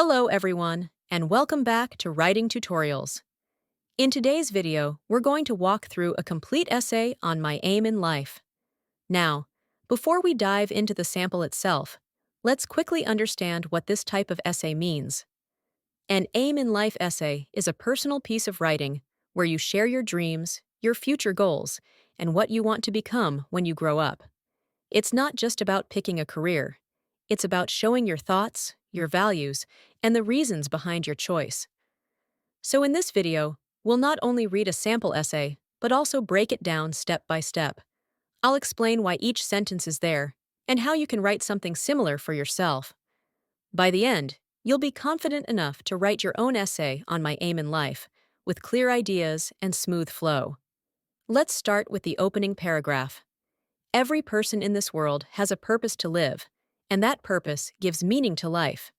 Hello everyone, and welcome back to Writing Tutorials. In today's video, we're going to walk through a complete essay on my aim in life. Now, before we dive into the sample itself, let's quickly understand what this type of essay means. An aim in life essay is a personal piece of writing where you share your dreams, your future goals, and what you want to become when you grow up. It's not just about picking a career. It's about showing your thoughts, your values, and the reasons behind your choice. So in this video, we'll not only read a sample essay, but also break it down step by step. I'll explain why each sentence is there, and how you can write something similar for yourself. By the end, you'll be confident enough to write your own essay on my aim in life, with clear ideas and smooth flow. Let's start with the opening paragraph. Every person in this world has a purpose to live, and that purpose gives meaning to life.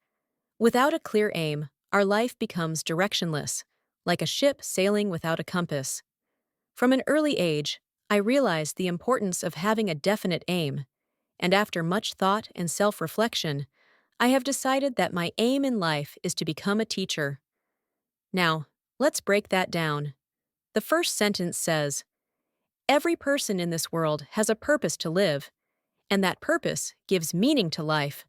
Without a clear aim, our life becomes directionless, like a ship sailing without a compass. From an early age, I realized the importance of having a definite aim, and after much thought and self-reflection, I have decided that my aim in life is to become a teacher. Now, let's break that down. The first sentence says, "Every person in this world has a purpose to live, and that purpose gives meaning to life."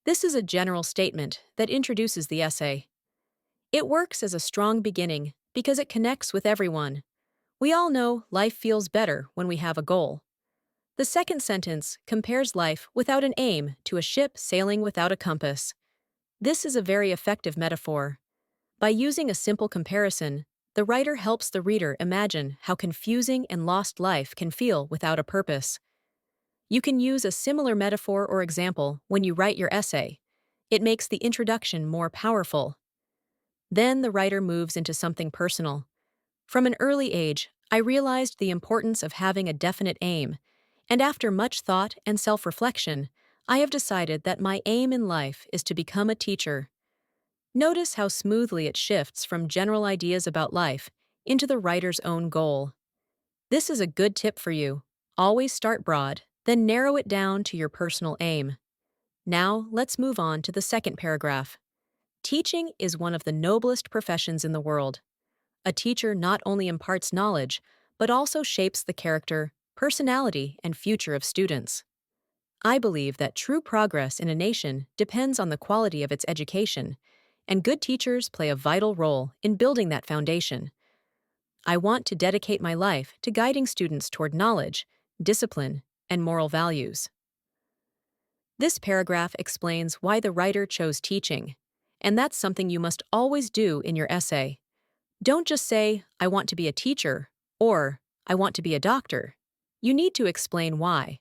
This is a general statement that introduces the essay. It works as a strong beginning because it connects with everyone. We all know life feels better when we have a goal. The second sentence compares life without an aim to a ship sailing without a compass. This is a very effective metaphor. By using a simple comparison, the writer helps the reader imagine how confusing and lost life can feel without a purpose. You can use a similar metaphor or example when you write your essay. It makes the introduction more powerful. Then the writer moves into something personal. From an early age, I realized the importance of having a definite aim, and after much thought and self-reflection, I have decided that my aim in life is to become a teacher. Notice how smoothly it shifts from general ideas about life into the writer's own goal. This is a good tip for you. Always start broad, then narrow it down to your personal aim. Now, let's move on to the second paragraph. Teaching is one of the noblest professions in the world. A teacher not only imparts knowledge, but also shapes the character, personality, and future of students. I believe that true progress in a nation depends on the quality of its education, and good teachers play a vital role in building that foundation. I want to dedicate my life to guiding students toward knowledge, discipline, and moral values. This paragraph explains why the writer chose teaching, and that's something you must always do in your essay. Don't just say, "I want to be a teacher," or "I want to be a doctor." You need to explain why.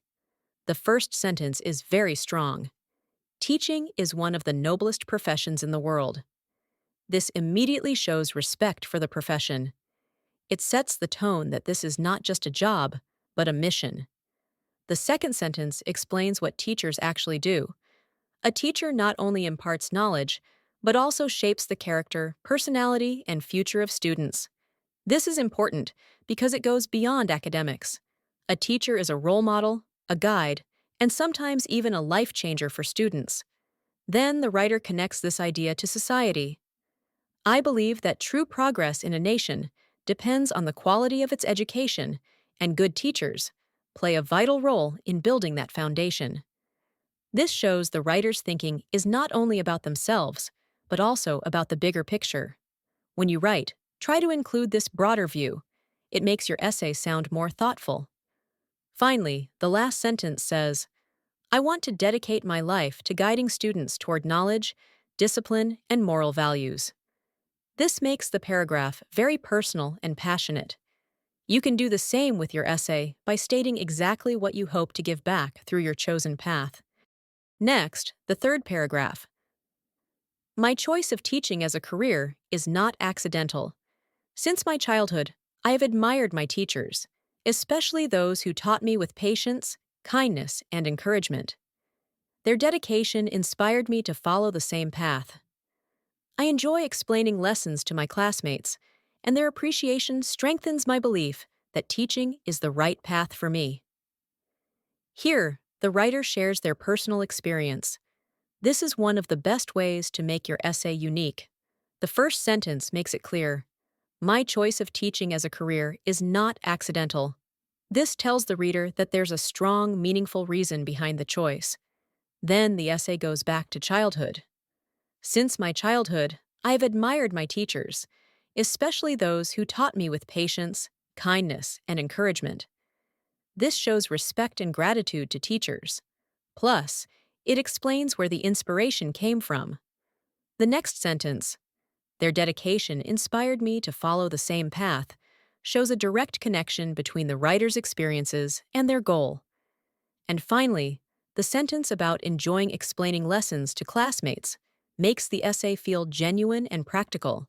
The first sentence is very strong. Teaching is one of the noblest professions in the world. This immediately shows respect for the profession. It sets the tone that this is not just a job, but a mission. The second sentence explains what teachers actually do. A teacher not only imparts knowledge, but also shapes the character, personality, and future of students. This is important because it goes beyond academics. A teacher is a role model, a guide, and sometimes even a life changer for students. Then the writer connects this idea to society. I believe that true progress in a nation depends on the quality of its education, and good teachers play a vital role in building that foundation. This shows the writer's thinking is not only about themselves, but also about the bigger picture. When you write, try to include this broader view. It makes your essay sound more thoughtful. Finally, the last sentence says, "I want to dedicate my life to guiding students toward knowledge, discipline, and moral values." This makes the paragraph very personal and passionate. You can do the same with your essay by stating exactly what you hope to give back through your chosen path. Next, the third paragraph. My choice of teaching as a career is not accidental. Since my childhood, I have admired my teachers, especially those who taught me with patience, kindness, and encouragement. Their dedication inspired me to follow the same path. I enjoy explaining lessons to my classmates, and their appreciation strengthens my belief that teaching is the right path for me. Here, the writer shares their personal experience. This is one of the best ways to make your essay unique. The first sentence makes it clear. My choice of teaching as a career is not accidental. This tells the reader that there's a strong, meaningful reason behind the choice. Then the essay goes back to childhood. Since my childhood, I have admired my teachers, especially those who taught me with patience, kindness, and encouragement. This shows respect and gratitude to teachers. Plus, it explains where the inspiration came from. The next sentence, their dedication inspired me to follow the same path, shows a direct connection between the writer's experiences and their goal. And finally, the sentence about enjoying explaining lessons to classmates makes the essay feel genuine and practical.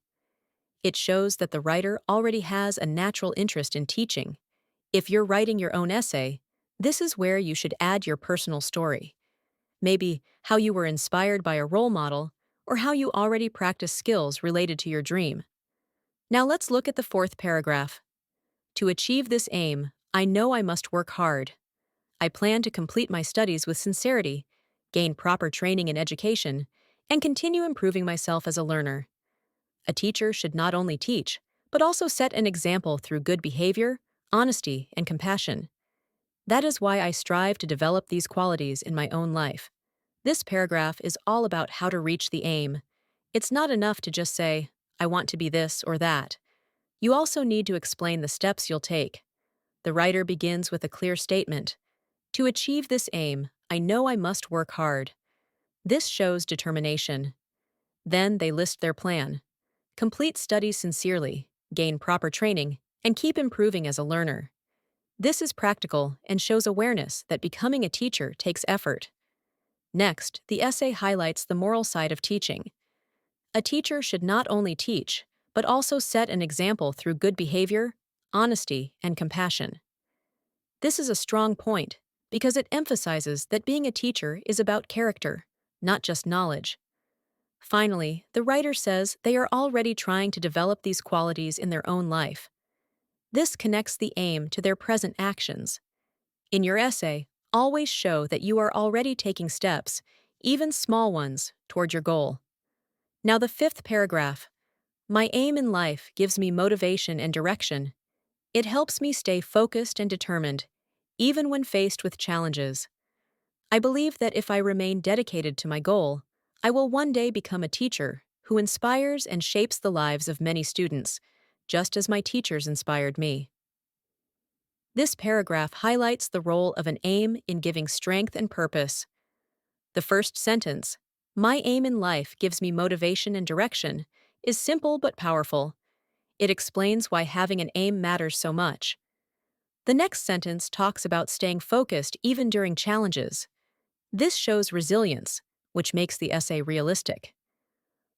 It shows that the writer already has a natural interest in teaching. If you're writing your own essay, this is where you should add your personal story. Maybe how you were inspired by a role model, or how you already practice skills related to your dream. Now let's look at the fourth paragraph. To achieve this aim, I know I must work hard. I plan to complete my studies with sincerity, gain proper training and education, and continue improving myself as a learner. A teacher should not only teach, but also set an example through good behavior, honesty, and compassion. That is why I strive to develop these qualities in my own life. This paragraph is all about how to reach the aim. It's not enough to just say, I want to be this or that. You also need to explain the steps you'll take. The writer begins with a clear statement. To achieve this aim, I know I must work hard. This shows determination. Then they list their plan. Complete studies sincerely, gain proper training, and keep improving as a learner. This is practical and shows awareness that becoming a teacher takes effort. Next, the essay highlights the moral side of teaching. A teacher should not only teach, but also set an example through good behavior, honesty, and compassion. This is a strong point because it emphasizes that being a teacher is about character, not just knowledge. Finally, the writer says they are already trying to develop these qualities in their own life. This connects the aim to their present actions. In your essay, always show that you are already taking steps, even small ones, toward your goal. Now the fifth paragraph. My aim in life gives me motivation and direction. It helps me stay focused and determined, even when faced with challenges. I believe that if I remain dedicated to my goal, I will one day become a teacher who inspires and shapes the lives of many students, just as my teachers inspired me. This paragraph highlights the role of an aim in giving strength and purpose. The first sentence, my aim in life gives me motivation and direction, is simple but powerful. It explains why having an aim matters so much. The next sentence talks about staying focused even during challenges. This shows resilience, which makes the essay realistic.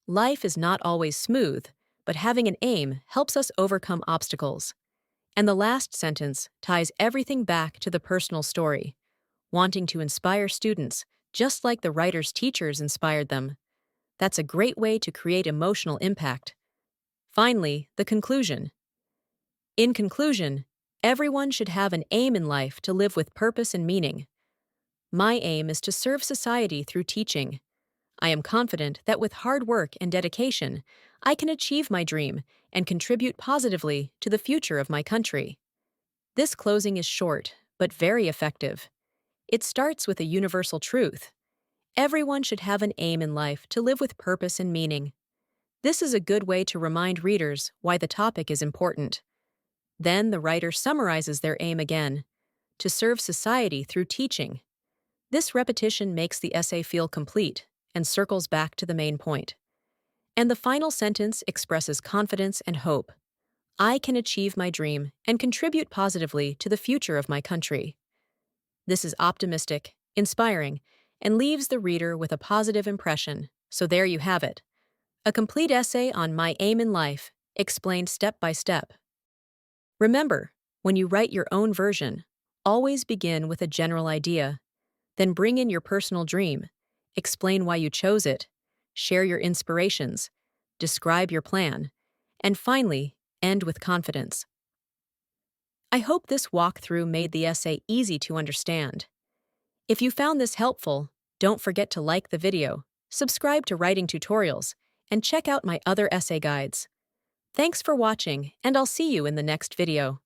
Life is not always smooth, but having an aim helps us overcome obstacles. And the last sentence ties everything back to the personal story, wanting to inspire students just like the writer's teachers inspired them. That's a great way to create emotional impact. Finally, the conclusion. In conclusion, everyone should have an aim in life to live with purpose and meaning. My aim is to serve society through teaching. I am confident that with hard work and dedication, I can achieve my dream and contribute positively to the future of my country. This closing is short, but very effective. It starts with a universal truth. Everyone should have an aim in life to live with purpose and meaning. This is a good way to remind readers why the topic is important. Then the writer summarizes their aim again, to serve society through teaching. This repetition makes the essay feel complete and circles back to the main point. And the final sentence expresses confidence and hope. I can achieve my dream and contribute positively to the future of my country. This is optimistic, inspiring, and leaves the reader with a positive impression. So there you have it. A complete essay on my aim in life, explained step by step. Remember, when you write your own version, always begin with a general idea. Then bring in your personal dream, explain why you chose it, share your inspirations, describe your plan, and finally, end with confidence. I hope this walkthrough made the essay easy to understand. If you found this helpful, don't forget to like the video, subscribe to Writing Tutorials, and check out my other essay guides. Thanks for watching, and I'll see you in the next video.